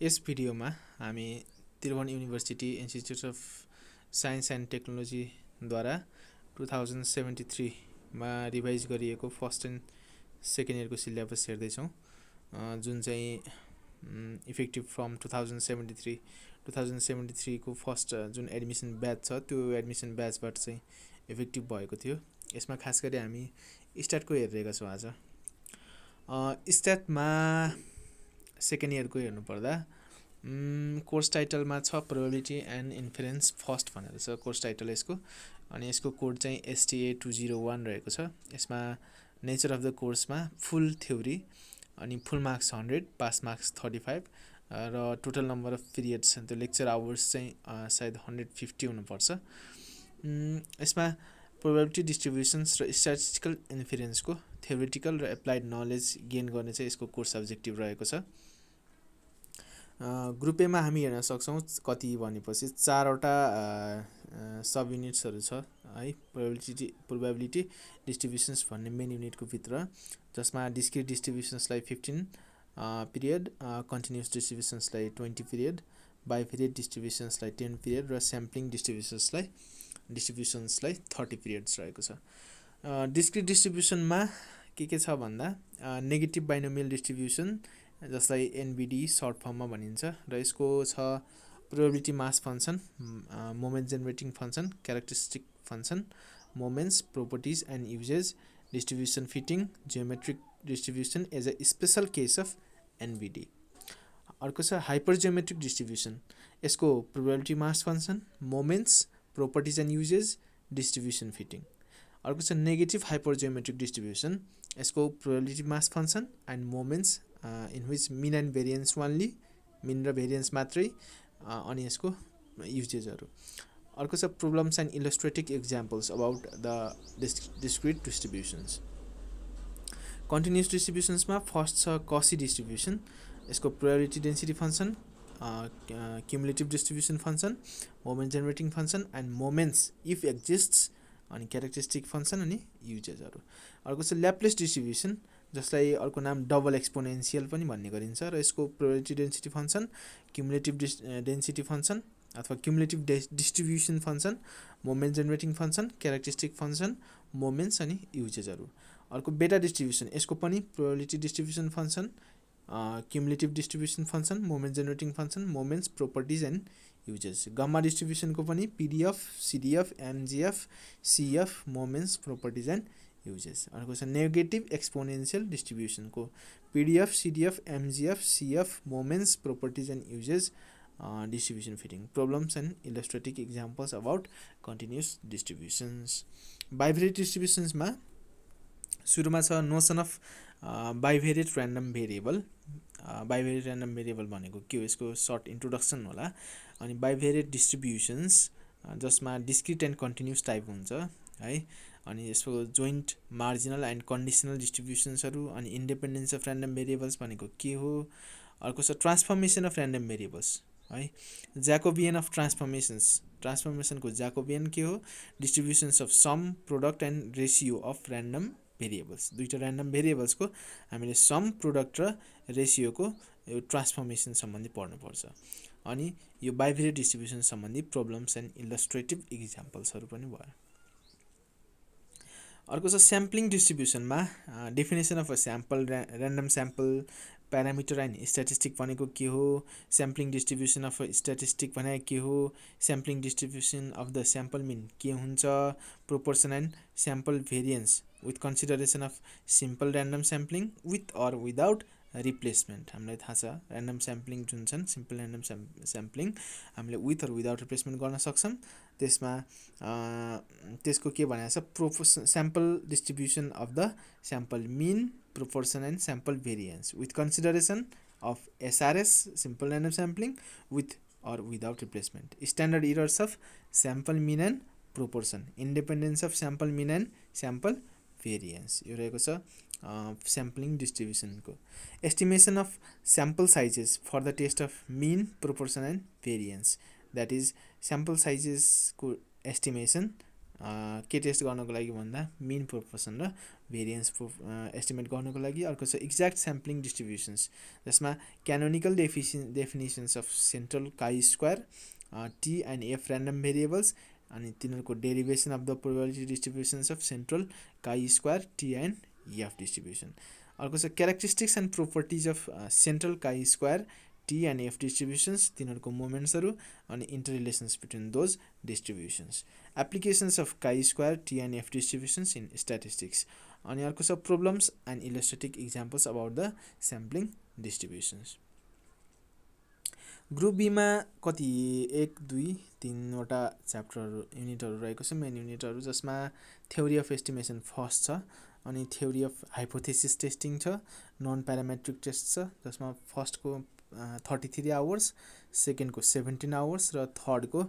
यस भिडियोमा हामी Tribhuvan university institute of science and टेक्नोलोजीद्वारा 2073 मा रिभाइज गरिएको फर्स्ट एन्ड सेकेन्ड इयरको सिलेबस हेर्दैछौँ, जुन चाहिँ इफेक्टिभ फ्रम 2073 को फर्स्ट जुन एडमिसन ब्याच छ त्यो एडमिसन ब्याचबाट चाहिँ इफेक्टिभ भएको थियो। यसमा खास गरी हामी स्ट्याटको हेरिरहेका छौँ। आज स्ट्याटमा सेकेन्ड इयरको हेर्नुपर्दा कोर्स टाइटलमा छ प्रोबेबिलिटी एन्ड इन्फरेन्स फर्स्ट भनेर छ कोर्स टाइटल यसको, अनि यसको कोड चाहिँ STA 201 रहेको छ। यसमा नेचर अफ द कोर्समा फुल थ्योरी अनि फुल मार्क्स 100, पास मार्क्स 35 र टोटल नम्बर अफ पिरियड्स त्यो लेक्चर आवर्स चाहिँ सायद 150 हुनुपर्छ। यसमा प्रोबेबिलिटी डिस्ट्रिब्युसन्स र स्ट्याटिस्टिकल इन्फरेन्सको थ्योरिटिकल र एप्लाइड नलेज गेन गर्ने चाहिँ यसको कोर्स सब्जेक्टिभ रहेको छ। ग्रुप एमा हामी हेर्न सक्छौँ कति भनेपछि 4वटा सब युनिट्सहरू छ है। प्रोबेबिलिटी डिस्ट्रिब्युसन्स भन्ने मेन युनिटको भित्र, जसमा डिस्क्रिट डिस्ट्रिब्युसन्सलाई 15 पिरियड, कन्टिन्युस डिस्ट्रिब्युसन्सलाई 20 पिरियड, बाइभेरिएट डिस्ट्रिब्युसन्सलाई 10 पिरियड र स्याम्पलिङ डिस्ट्रिब्युसन्सलाई 30 पिरियड्स रहेको छ। डिस्क्रिट डिस्ट्रिब्युसनमा के छ भन्दा नेगेटिभ बाइनोमियल डिस्ट्रिब्युसन, जसलाई NBD सर्ट फर्ममा भनिन्छ, र यसको छ probability mass function, moment generating function, characteristic function, moments, properties and uses, distribution fitting, geometric distribution as a special case of NBD। अर्को छ हाइपर जियोमेट्रिक डिस्ट्रिब्युसन, यसको probability mass function, moments, properties and uses, distribution fitting. अर्को छ negative hyper geometric distribution, यसको probability mass function and moments in which mean and variance only, mean र variance मात्रै, अनि यसको युजेजहरू। अर्को छ problems and illustrative examples about the discrete distributions. Continuous डिस्ट्रिब्युसन्समा फर्स्ट छ कसी डिस्ट्रिब्युसन, यसको probability density function, cumulative distribution function, moment generating function and moments if exists, अनि क्यारेक्टरिस्टिक फङ्सन अनि युजेजहरू। अर्को छ ल्याप्लेस डिस्ट्रिब्युसन, जसलाई अर्को नाम डबल एक्सपोनेन्सियल पनि भन्ने गरिन्छ, र यसको probability density function, cumulative density function अथवा cumulative distribution function, moment generating function, characteristic function, moments अनि युजेजहरू। अर्को बेटा डिस्ट्रिब्युसन, यसको पनि probability distribution function, cumulative distribution function, moment generating function, moments, properties and uses. Gamma डिस्ट्रिब्युसनको पनि PDF, CDF, MGF, CF, moments, properties and uses. अर्को छ negative exponential डिस्ट्रिब्युसनको PDF, CDF, MGF, CF, moments, properties and uses, distribution fitting. Problems and illustrative examples about continuous distributions. Bivariate डिस्ट्रिब्युसन्समा सुरुमा छ notion of bivariate random variable. Bivariate random variable भनेको के हो, यसको सर्ट इन्ट्रोडक्सन होला। अनि बाइभेरिएट डिस्ट्रिब्युसन्स जसमा डिस्क्रिट एन्ड कन्टिन्युस टाइप हुन्छ है। अनि यसको जोइन्ट, मार्जिनल एन्ड कन्डिसनल डिस्ट्रिब्युसन्सहरू, अनि इन्डिपेन्डेन्स अफ ऱ्यान्डम भेरिएबल्स भनेको के हो। अर्को छ ट्रान्सफर्मेसन अफ ऱ्यान्डम भेरिएबल्स है। ज्याकोबियन अफ ट्रान्सफर्मेसनको ज्याकोबियन के हो, distributions of sum, product and ratio of random variables. दुईवटा ऱ्यान्डम भेरिएबल्सको हामीले सम, प्रोडक्ट र रेसियोको ट्रान्सफर्मेसन सम्बन्धी पढ्नुपर्छ। अनि यो बाइभेरिएट डिस्ट्रिब्युसन सम्बन्धी प्रोब्लम्स एन्ड इलस्ट्रेटिभ इक्जाम्पल्सहरू पनि भयो। अर्को छ स्याम्पलिङ डिस्ट्रिब्युसनमा definition of a sample, random sample, parameter and statistic भनेको के हो, sampling distribution of a statistic भने के हो, sampling distribution of the sample mean के हुन्छ, proportion and sample variance with consideration of simple random sampling with or without replacement. हामीलाई थाहा छ ऱ्यान्डम स्याम्पलिङ जुन छन्, सिम्पल ऱ्यान्डम स्याम्पलिङ हामीले विथ अर विदाउट रिप्लेसमेन्ट गर्न सक्छौँ। त्यसमा त्यसको के भनेको छ, sample distribution of the sample mean, proportion and sample variance with consideration of SRS, simple random sampling with or without replacement. Standard errors of sample mean and proportion, independence of sample mean and sample variance, यो रहेको छ sampling डिस्ट्रिब्युसनको। Estimation of sample sizes for the test of mean, proportion and variance, that is sample साइजेसको estimation के test गर्नको लागि भन्दा mean proportion र भेरिएन्स एस्टिमेट गर्नको लागि। अर्को छ एक्ज्याक्ट स्याम्पलिङ डिस्ट्रिब्युसन्स, जसमा canonical definitions of central chi square, T and F random variables, अनि तिनीहरूको derivation of the probability distributions of central chi square, T and F distribution. अर्को छ characteristics and properties of central chi square, T and F distributions, तिनीहरूको मोमेन्ट्सहरू अनि interrelations between those distributions. Applications of chi square, T and F डिस्ट्रिब्युसन्स in statistics. अनि अर्को छ problems and illustrative examples about the sampling distributions. Group बीमा कति 1, 2, 3वटा च्याप्टरहरू युनिटहरू रहेको छ, मेन युनिटहरू, जसमा थ्योरी अफ एस्टिमेसन फर्स्ट छ, अनि थ्योरी अफ हाइपोथेसिस टेस्टिङ छ, नन प्यारामेट्रिक टेस्ट छ, जसमा फर्स्टको 33 आवर्स, सेकेन्डको 17 आवर्स र थर्डको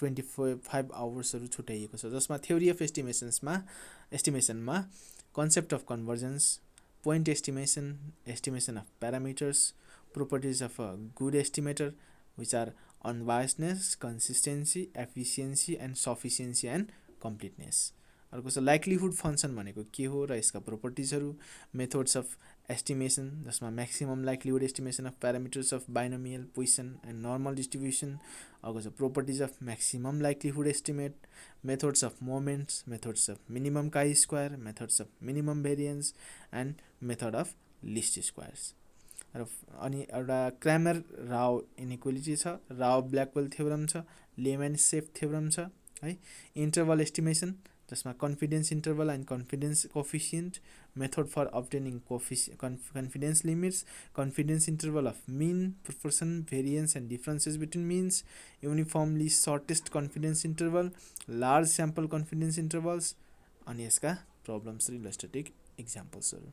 25 आवर्सहरू छुट्याइएको छ। जसमा थ्योरी अफ एस्टिमेसनमा concept of convergence, point estimation, estimation of parameters, properties of a good estimator, which are unbiasedness, consistency, efficiency and sufficiency and completeness. अर्को छ लाइक्लिहुड फङ्सन भनेको के हो र यसका प्रोपर्टिजहरू, मेथड्स अफ एस्टिमेसन, जसमा maximum likelihood estimation of parameters of binomial, Poisson and normal distribution. अर्को छ properties of maximum likelihood estimate, methods of moments, methods of minimum chi square, methods of minimum variance and method of least squares. र अनि एउटा Cramer Rao inequality छ, Rao Blackwell theorem छ, Lehmann Scheffe theorem छ है। Interval estimation, जसमा confidence interval and confidence coefficient, method for अब्टेनिङ confidence limits, confidence interval of mean, proportion, variance and differences between means, uniformly shortest confidence interval, large sample confidence intervals, अनि यसका problems र illustrative इक्जाम्पल्सहरू।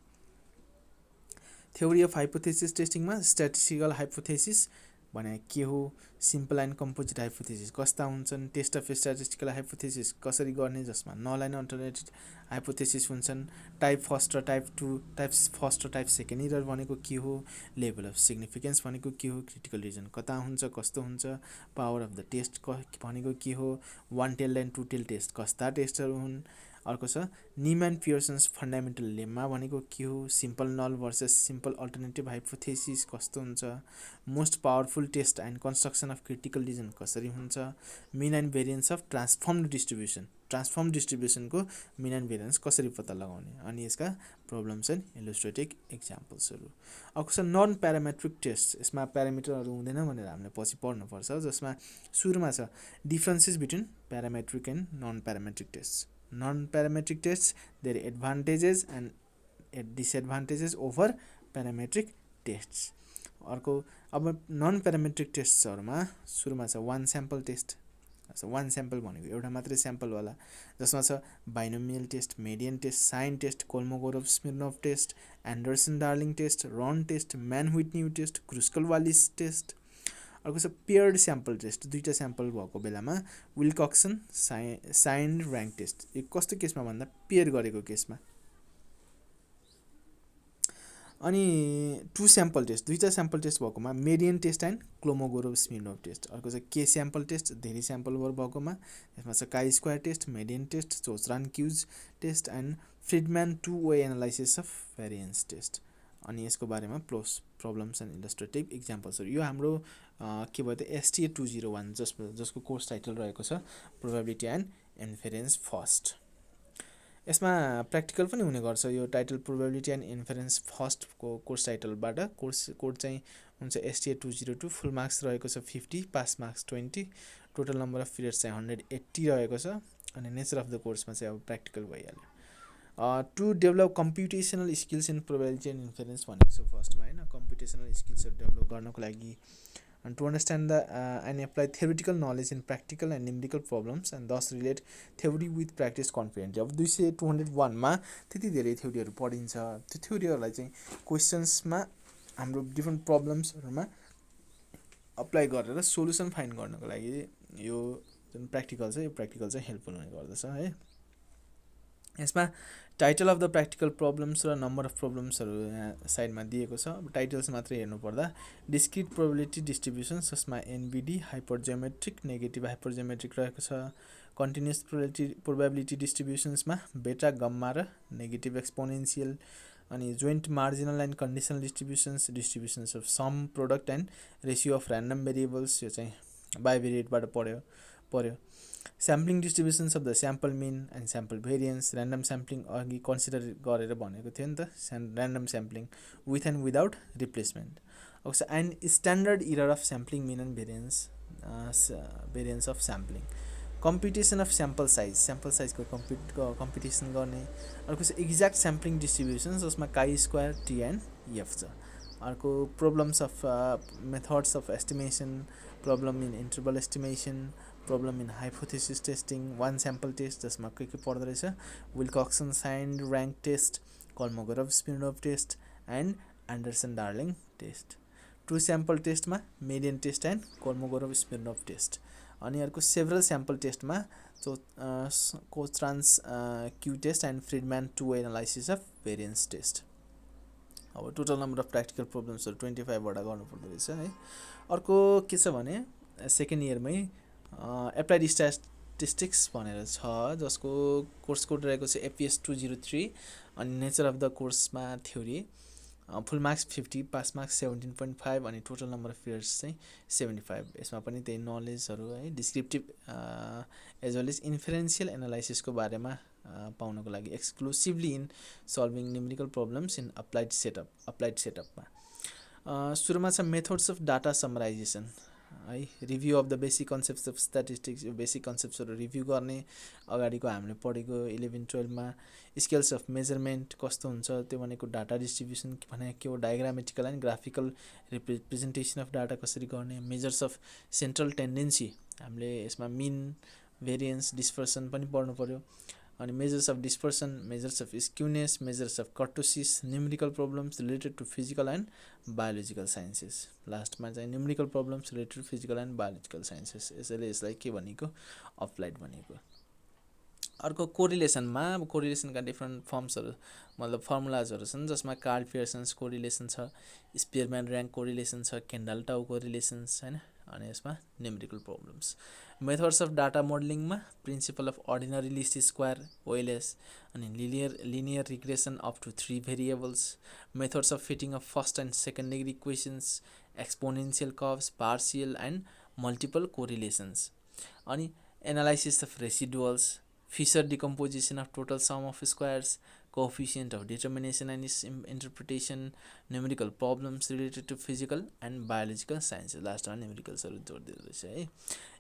Theory of hypothesis टेस्टिङमा statistical hypothesis भने के हो, simple and composite hypothesis कस्ता हुन्छन्, टेस्ट अफ स्ट्याटिस्टिकल हाइपोथेसिस कसरी गर्ने, जसमा नल एन्ड अल्टरनेटिभ हाइपोथेसिस हुन्छन्, टाइप फर्स्ट र टाइप 2, टाइप फर्स्ट र टाइप सेकेन्ड इरर भनेको के हो, लेभल अफ सिग्निफिकेन्स भनेको के हो, क्रिटिकल रिजन कता हुन्छ, कस्तो हुन्छ, पावर अफ द टेस्ट भनेको के हो, one tailed and two tailed test कस्ता टेस्टहरू हुन्। अर्को छ नीमन पियर्सन्स फन्डामेन्टल लेम्मा भनेको के हो, simple null versus simple alternative hypothesis कस्तो हुन्छ, most powerful test and construction of critical region कसरी हुन्छ, mean and variance of transformed distribution, transform डिस्ट्रिब्युसनको मिन एन्ड भेरिएन्स कसरी पत्ता लगाउने, अनि यसका प्रब्लम्स एन्ड इलस्ट्रेटिभ इक्जाम्पल्सहरू। अर्को छ नन प्यारामेट्रिक टेस्ट, यसमा प्यारामिटरहरू हुँदैन भनेर हामीले पछि पढ्नुपर्छ, जसमा सुरुमा छ differences between parametric and non parametric test. Non-parametric tests, their advantages and disadvantages over parametric tests. अर्को अब नन प्यारामेट्रिक टेस्टहरूमा सुरुमा छ one sample test, one sample भनेको एउटा मात्रै स्याम्पलवाला, जसमा छ binomial test, median test, sign test, Kolmogorov Smirnov test, Anderson Darling test, run test, Mann Whitney test, Kruskal Wallis test. अर्को छ पेयर्ड स्याम्पल टेस्ट, दुईवटा स्याम्पल भएको बेलामा विल्कक्सन साइन ऱ्याङ्क टेस्ट, यो कस्तो केसमा भन्दा पेयर गरेको केसमा। अनि टु स्याम्पल टेस्ट, दुईवटा स्याम्पल टेस्ट भएकोमा मेडियन टेस्ट एन्ड क्लोमोगोरोभ स्मिर्नोभ टेस्ट। अर्को छ के स्याम्पल टेस्ट, धेरै स्याम्पलहरू भएकोमा, यसमा छ chi square test, median test, Cochran Q's test and Friedman two way analysis of variance test. अनि यसको बारेमा प्रब्लम्स एन्ड इलस्ट्रेटिभ इक्जाम्पल्सहरू। यो हाम्रो के भयो त STA 201 जसको कोर्स टाइटल रहेको छ प्रोबेबिलिटी एन्ड इन्फेरेन्स फर्स्ट। यसमा प्र्याक्टिकल पनि हुने गर्छ, यो टाइटल प्रोबेबिलिटी एन्ड इन्फेरेन्स फर्स्टको कोर्स टाइटलबाट। कोड चाहिँ हुन्छ STA 202, फुल मार्क्स रहेको छ 50, pass marks 20, total number of periods चाहिँ 180 रहेको छ, अनि नेचर अफ द कोर्समा चाहिँ अब प्र्याक्टिकल भइहाल्यो। To develop computational skills in probability and inference भनेको छ फर्स्टमा होइन, कम्प्युटेसनल स्किल्सहरू डेभलप गर्नको लागि, and to understand the and apply theoretical knowledge in practical and numerical problems and thus relate theory with practice confidently। अब 201 मा त्यति धेरै थ्योरीहरू पढिन्छ, त्यो थ्योरीहरूलाई चाहिँ क्वेसन्समा हाम्रो डिफ्रेन्ट प्रब्लम्सहरूमा अप्लाई गरेर सोल्युसन फाइन्ड गर्नको लागि यो जुन प्र्याक्टिकल छ, यो प्र्याक्टिकल चाहिँ हेल्पफुल हुने गर्दछ है। यसमा title of the practical problems र नम्बर अफ प्रब्लम्सहरू यहाँ साइडमा दिएको छ। अब टाइटल्स मात्रै हेर्नुपर्दा डिस्क्रिट प्रोबेबिलिटी डिस्ट्रिब्युसन्स, जसमा एनबिडी हाइपरजियोमेट्रिक नेगेटिभ हाइपरजियोमेट्रिक रहेको छ। कन्टिन्युस प्रोबेबिलिटी डिस्ट्रिब्युसन्समा बेटा गम्मा र नेगेटिभ एक्सपोनेन्सियल। अनि joint marginal and conditional distributions of sum product and ratio of random variables, यो चाहिँ बाइभेरिएटबाट पर्यो। Sampling distributions of the sample mean and sample variance, random sampling अघि consider गरेर भनेको थियो नि त, random sampling with and without replacement. And standard error of sampling mean and variance of sampling. Competition of sample साइजको competition गर्ने। अर्को चाहिँ एक्ज्याक्ट स्याम्पलिङ डिस्ट्रिब्युसन, जसमा काई स्क्वायर टी एन्ड एफ छ। अर्को problems of methods of estimation, problem in interval estimation, problem in hypothesis testing, one sample test, जसमा के पर्दो रहेछ, Wilcoxon signed rank test, Kolmogorov Smirnov test and Anderson Darling test. Two sample टेस्टमा median test and Kolmogorov Smirnov test. अनि अर्को several sample टेस्टमा Cochran's Q test and Friedman two analysis of variance test. अब total number of practical प्रब्लम्सहरू 25वटा गर्नुपर्दो रहेछ है। अर्को के छ भने सेकेन्ड इयरमै एप्लाइड स्ट्याटिस्टिक्स भनेर छ, जसको कोर्स कोड रहेको छ एपिएस 203। अनि नेचर अफ द कोर्समा theory, full marks 50, pass marks 17.5, अनि टोटल नम्बर अफ इयर्स चाहिँ 75। यसमा पनि त्यही नलेजहरू है, descriptive as well as inferential एनालाइसिसको बारेमा पाउनको लागि exclusively in solving numerical problems in applied सेटअपमा। सुरुमा छ मेथड्स अफ डाटा समराइजेसन है, review of the basic concepts of statistics. यो बेसिक कन्सेप्ट्सहरू रिभ्यू गर्ने, अगाडिको हामीले पढेको 11-12मा स्केल्स अफ मेजरमेन्ट कस्तो हुन्छ, त्यो भनेको डाटा डिस्ट्रिब्युसन भनेको के हो, diagrammatical and graphical representation of data कसरी गर्ने, मेजर्स अफ सेन्ट्रल टेन्डेन्सी, हामीले यसमा मिन भेरिएन्स डिस्पर्सन पनि पढ्नु पऱ्यो। अनि measures of dispersion, measures of skewness, measures of kurtosis, numerical problems related to physical and biological sciences. लास्टमा चाहिँ numerical problems related to physical and biological sciences. यसैले यसलाई के भनेको, अप्लाइड भनेको। अर्को कोरिलेसनमा, अब कोरिलेसनका डिफ्रेन्ट फर्म्सहरू मतलब फर्मुलाजहरू छन्, जसमा कार्ल पियर्सन्स कोरिलेसन छ, स्पियरम्यान ऱ्याङ्क कोरिलेसन छ, केन्डल टाउ कोरिलेसन्स हैन। अनि यसमा numerical problems. Methods of data मोडलिङमा principle of ordinary least square OLS, अनि linear regression up to 3 variables, methods of fitting of first and second degree equations, exponential curves, partial and multiple correlations. अनि analysis of residuals, Fisher decomposition of total sum of squares, coefficient of determination and its interpretation, numerical problems related to physical and biological sciences. Last मा न्युमेरिकल्सहरू जोडिदिँदो रहेछ है।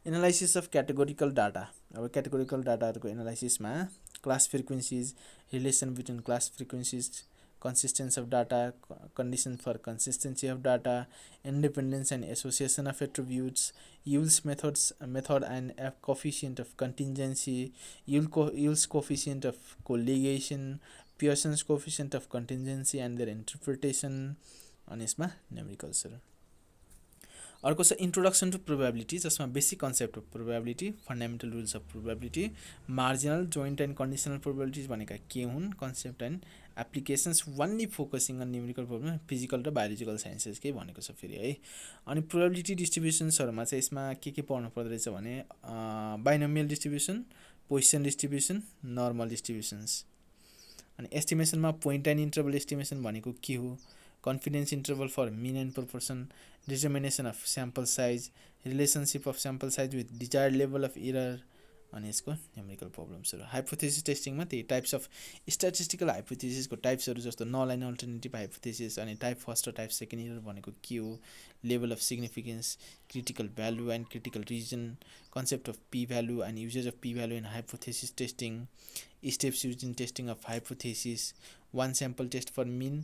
Analysis of categorical data, अब categorical डाटाहरूको एनालाइसिसमा class frequencies, relation between class frequencies, consistency of data, condition for consistency of data, independence and association of attributes, Yule's method and coefficient of contingency, Yule's coefficient of colligation, Pearson's coefficient of contingency and their interpretation। अनि यसमा न्युमेरिकल्सहरू। अर्को छ introduction to probability, जसमा basic concept of probability, fundamental rules of probability, marginal, joint and conditional probabilities भनेका के हुन्, concept and applications, only focusing on numerical problem, physical र बायोलोजिकल साइन्सेस के भनेको छ फेरि है। अनि प्रोबेबिलिटी डिस्ट्रिब्युसन्सहरूमा चाहिँ यसमा के पढ्नु पर्दो रहेछ भने binomial distribution, Poisson distribution, normal distributions. अनि एस्टिमेसनमा पोइन्ट एन्ड इन्टरभल एस्टिमेसन भनेको के हो, confidence interval for mean and proportion, determination of sample size, relationship of sample size with desired level of error. अनि यसको न्युमेरिकल प्रब्लम्सहरू। हाइपोथेसिस टेस्टिङमा त्यही टाइप्स अफ स्ट्याटिस्टिकल हाइपोथेसिसको टाइप्सहरू, जस्तो नल एन्ड अल्टरनेटिभ हाइपोथेसिस, अनि टाइप फर्स्ट र टाइप सेकेन्ड इरर भनेको के हो, level of significance, critical value and critical region, concept of p value and usages of p value in hypothesis testing, steps use in testing of hypothesis, one sample test for mean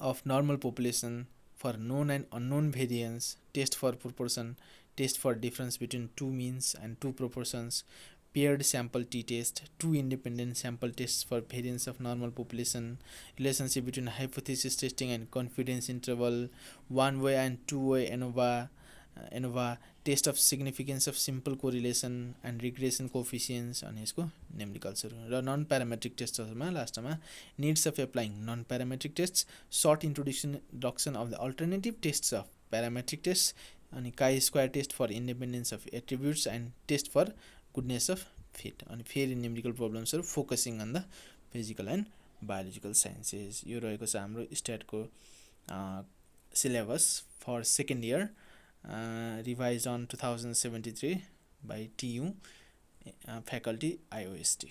of normal population, for known and unknown variance, test for proportion, test for difference between two means and two proportions, paired sample t-test, two independent sample tests for variance of normal population, relationship between hypothesis testing and confidence interval, one way and two way ANOVA, ANOVA test of significance of simple correlation and regression coefficients अनि यसको न्युमेरिकल्सहरू र non parametric टेस्टहरूमा लास्टमा needs of applying non parametric test short introduction of the alternative tests of parametric test अनि chi square test for independence of attributes and test for goodness of fit अनि फेरि numerical प्रब्लम्सहरू focusing on the physical and biological sciences. यो रहेको छ हाम्रो स्ट्याटको syllabus for second year revised on 2073 by TU faculty IOST.